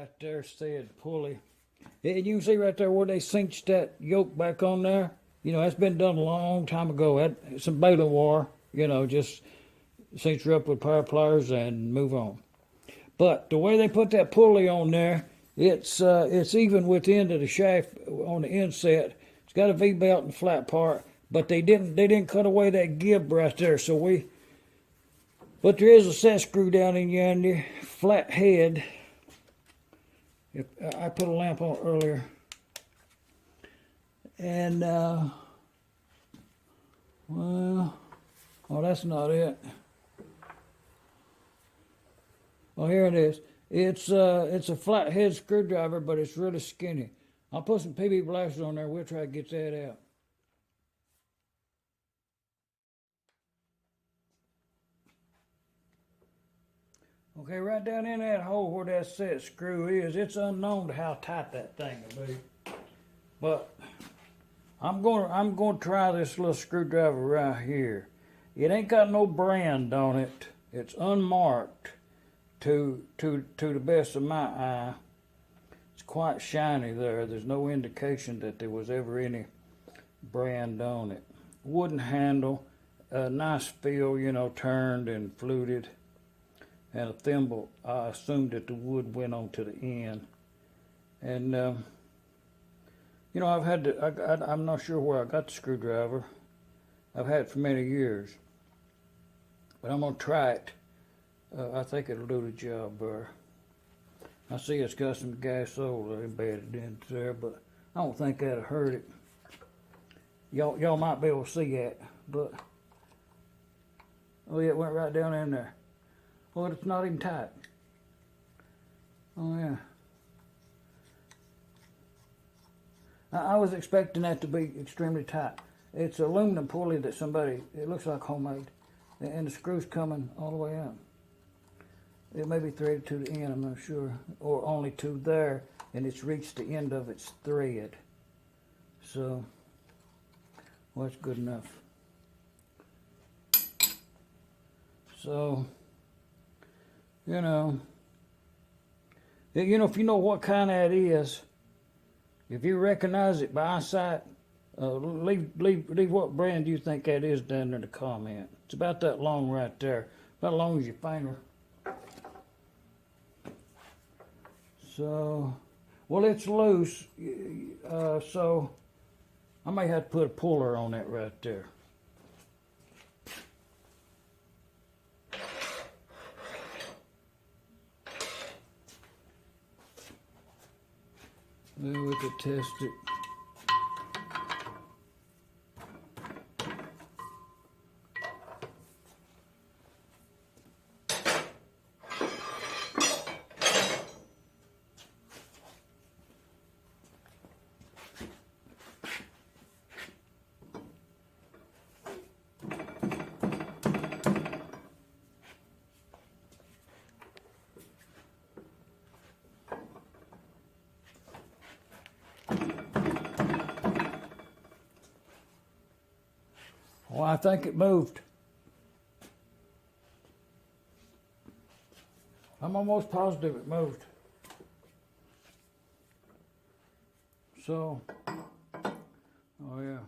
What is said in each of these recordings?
right there said pulley. And you can see right there where they cinched that yoke back on there. You know, that's been done a long time ago. It's some baling wire, you know, just cinch her up with power pliers and move on. But the way they put that pulley on there, it's even with the end of the shaft on the inset. It's got a V-belt and flat part, but they didn't cut away that gib right there. But there is a set screw down in yonder, flat head. I put a lamp on earlier. And, well, oh, that's not it. Oh, here it is. It's a flat head screwdriver, but it's really skinny. I'll put some PB blasters on there. We'll try to get that out. Okay, right down in that hole where that set screw is, it's unknown to how tight that thing will be. But I'm going to try this little screwdriver right here. It ain't got no brand on it. It's unmarked to the best of my eye. It's quite shiny there. There's no indication that there was ever any brand on it. Wooden handle, a nice feel, you know, turned and fluted. And a thimble. I assumed that the wood went on to the end. And, you know, I'm not sure where I got the screwdriver. I've had it for many years. But I'm going to try it. I think it'll do the job there. I see it's got some gas oil embedded in there, but I don't think that'll hurt it. Y'all might be able to see that, but, oh yeah, it went right down in there. Well, it's not even tight. Oh, yeah. I was expecting that to be extremely tight. It's an aluminum pulley that it looks like homemade. And the screw's coming all the way up. It may be threaded to the end, I'm not sure. Or only to there, and it's reached the end of its thread. So, well, that's good enough. So, you know, if you know what kind that is, if you recognize it by sight, leave what brand you think that is down there in the comment. It's about that long right there, about as long as your finger. So, well, it's loose, so I may have to put a puller on that right there. Maybe we could test it. Well, I think it moved. I'm almost positive it moved. So, oh yeah.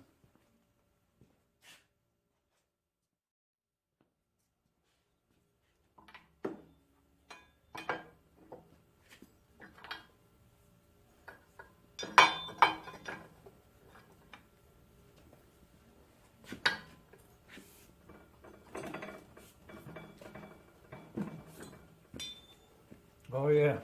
Oh yeah.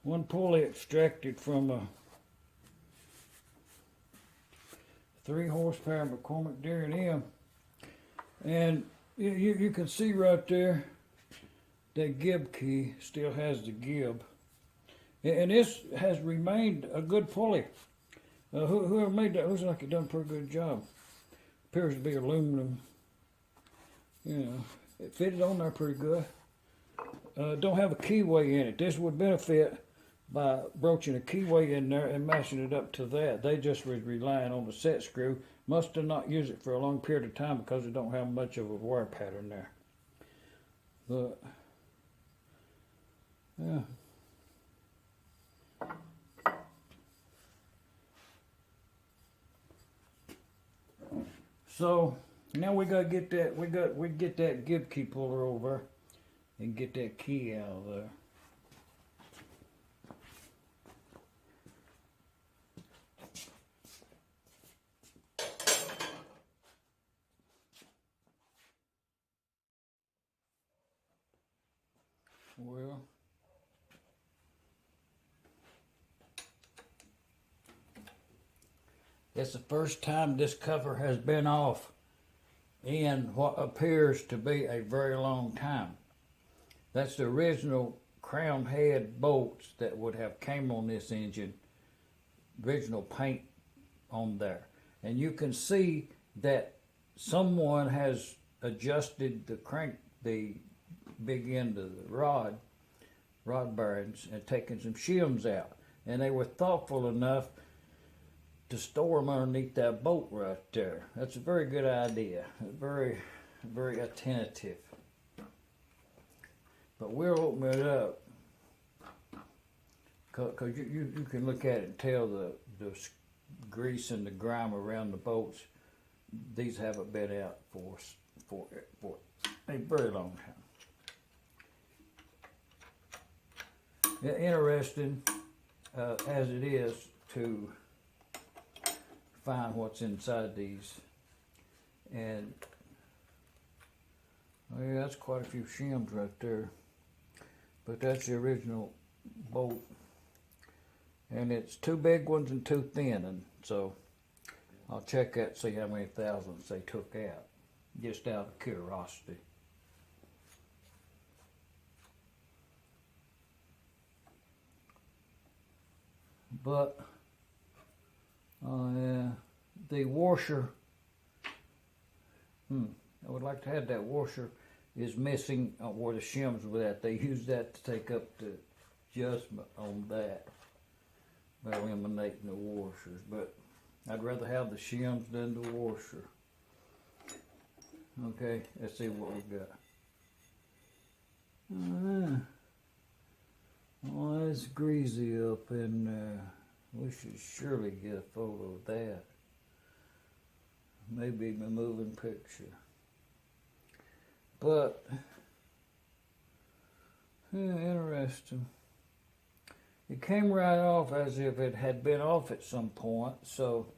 one pulley extracted from a 3 horsepower McCormick M. And you can see right there that gib key still has the gib. And this has remained a good pulley. Whoever made that looks like it done a pretty good job. Appears to be aluminum. You know, it fitted on there pretty good. Don't have a keyway in it. This would benefit by broaching a keyway in there and matching it up to that. They just was relying on the set screw. Must have not used it for a long period of time because it don't have much of a wire pattern there. But yeah. So now we gotta get that we get that gib key puller over and get that key out of there. Well, it's the first time this cover has been off in what appears to be a very long time. That's the original crown head bolts that would have came on this engine, original paint on there. And you can see that someone has adjusted the big end of the rod bearings and taken some shims out. And they were thoughtful enough to store them underneath that bolt right there. That's a very good idea. Very, very attentive. But we'll open it up because you can look at it and tell the grease and the grime around the bolts. These haven't been out for a very long time. Yeah, interesting as it is to find what's inside these, and oh yeah, that's quite a few shims right there. But that's the original bolt, and it's 2 big ones and 2 thin, and so I'll check that, see how many thousandths they took out, just out of curiosity. But yeah, the washer, I would like to have that washer, is missing where the shims were at. They use that to take up the adjustment on that by eliminating the washers, but I'd rather have the shims than the washer. Okay, let's see what we got. Oh, it's greasy up in there. We should surely get a photo of that. Maybe my moving picture. But, yeah, interesting. It came right off as if it had been off at some point, so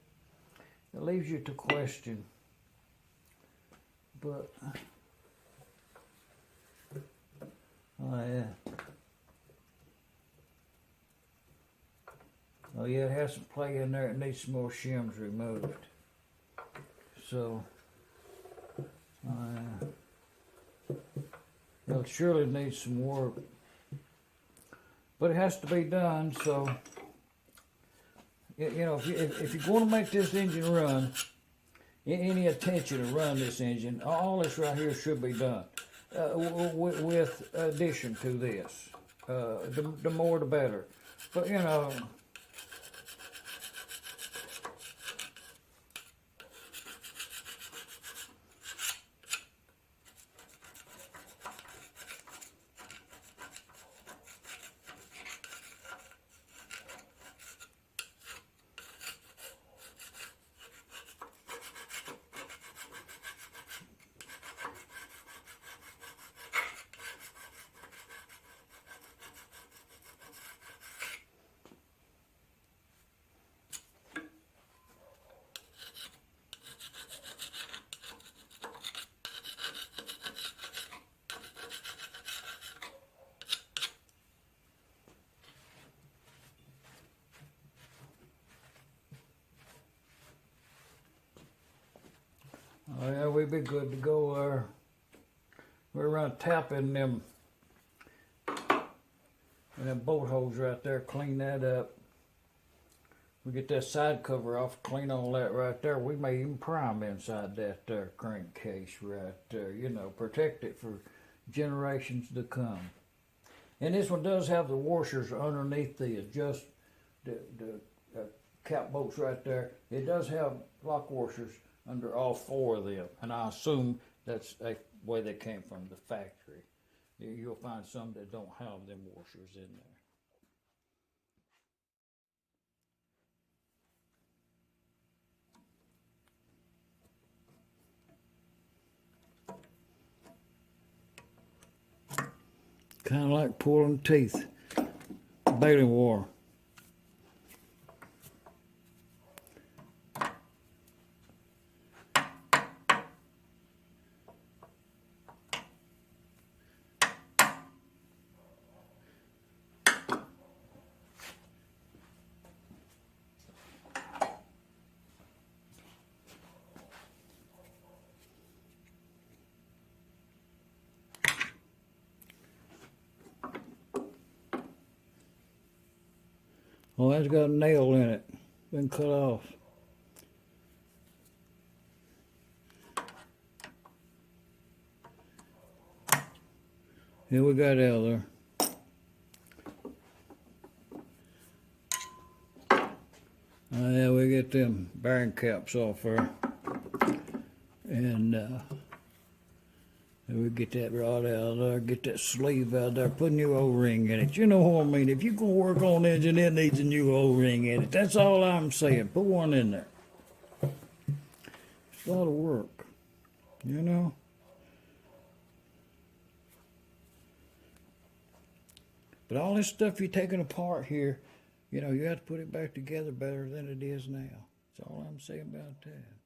it leaves you to question. But, oh yeah. Oh yeah, it has some play in there. It needs some more shims removed. So, it surely needs some work. But it has to be done, so, you know, if you're going to make this engine run, any attention to run this engine, all this right here should be done. With addition to this. The more the better. But, you know, Oh yeah, we'd be good to go there. We're around tapping them bolt holes right there, clean that up. We get that side cover off, clean all that right there. We may even prime inside that there crankcase right there, you know, protect it for generations to come. And this one does have the washers underneath the cap bolts right there. It does have lock washers under all four of them, and I assume that's the way they came from the factory. You'll find some that don't have them washers in there. Kind of like pulling teeth, baling wire. Oh, that's got a nail in it. Been cut off. Here we got out there. Yeah, we get them bearing caps off there. And we get that rod out of there, get that sleeve out there, put a new O-ring in it. You know what I mean? If you're going to work on an engine, it needs a new O-ring in it. That's all I'm saying. Put one in there. It's a lot of work, you know? But all this stuff you're taking apart here, you know, you have to put it back together better than it is now. That's all I'm saying about that.